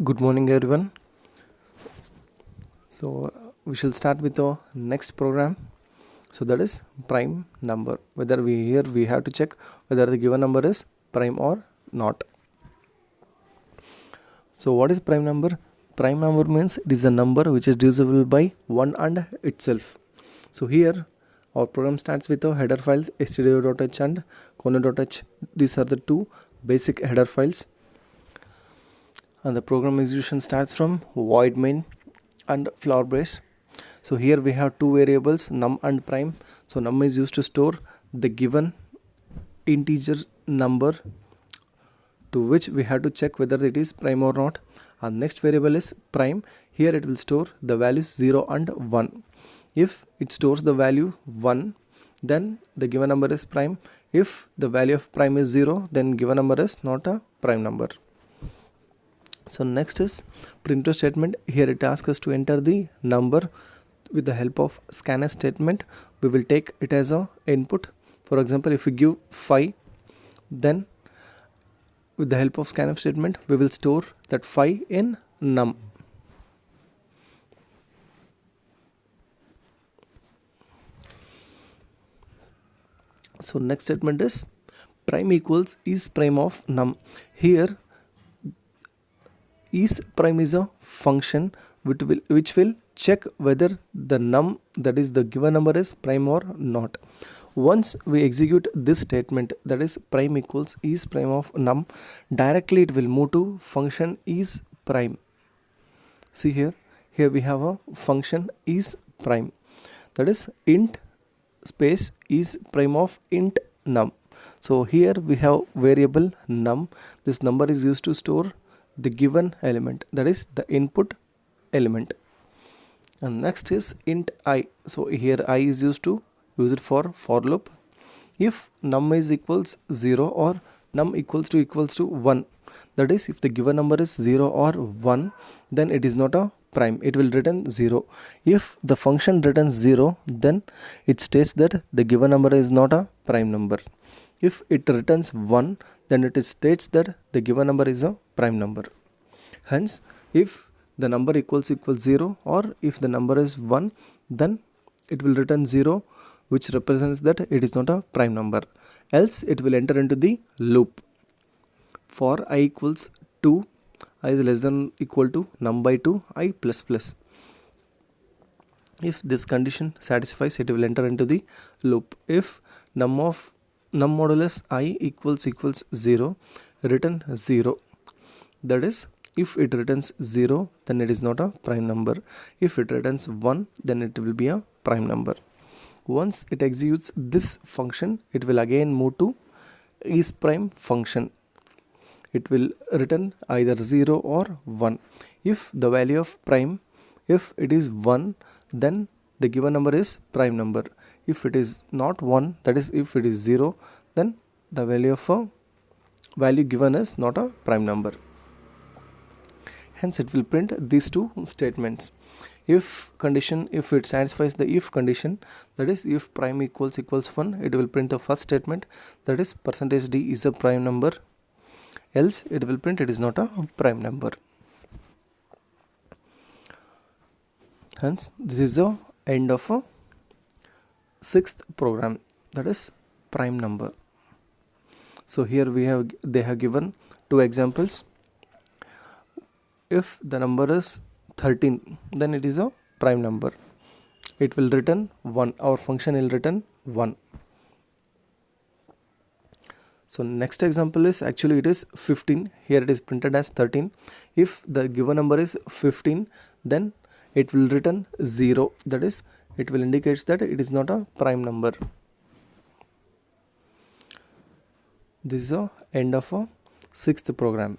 Good morning, everyone. We shall start with the next program. So that is prime number. Whether we have to check whether the given number is prime or not. So what is prime number? Prime number means it is a number which is divisible by 1 and itself. So here our program starts with the header files stdio.h and kono.h. These are the two basic header files. And the program execution starts from void main and flower brace. So here we have two variables, num and prime. So num is used to store the given integer number to which we have to check whether it is prime or not. And next variable is prime. Here it will store the values 0 and 1. If it stores the value 1, then the given number is prime. If the value of prime is 0, then given number is not a prime number. So next is printf statement. Here it asks us to enter the number with the help of scanf statement. We will take it as a input. For example, if we give 5, then with the help of scanf statement we will store that 5 in num. So next statement is prime equals is prime of num. Here is prime is a function which will check whether the num, that is the given number, is prime or not. Once we execute this statement, that is prime equals is prime of num, directly it will move to function is prime. See here we have a function is prime, that is int space is prime of int num. So here we have variable num. This number is used to store the given element, that is the input element. And next is int I. So here I is used to use it for loop. If num is equals 0 or num equals to 1, that is if the given number is 0 or 1, then it is not a prime, it will return 0. If the function returns 0, then it states that the given number is not a prime number. If it returns 1, then it states that the given number is a prime number. Hence, if the number equals 0 or if the number is 1, then it will return 0, which represents that it is not a prime number. Else it will enter into the loop. For I equals 2, I is less than equal to num by 2, I plus plus. If this condition satisfies, it will enter into the loop. If num modulus I equals 0, return 0. That is, if it returns 0, then it is not a prime number. If it returns 1, then it will be a prime number. Once it executes this function, it will again move to is prime function. It will return either 0 or 1. If the value of prime, if it is 1, then the given number is prime number. If it is not 1, that is if it is 0, then the value given is not a prime number. Hence it will print these two statements. If condition, if it satisfies the if condition, that is if prime equals 1, it will print the first statement, that is %d is a prime number. Else it will print it is not a prime number. Hence this is the end of a sixth program, that is prime number. So here they have given two examples. If the number is 13, then it is a prime number. It will return 1. Our function will return 1. So next example is, actually it is 15. Here it is printed as 13. If the given number is 15, then it will return 0. That is, it will indicate that it is not a prime number. This is the end of a sixth program.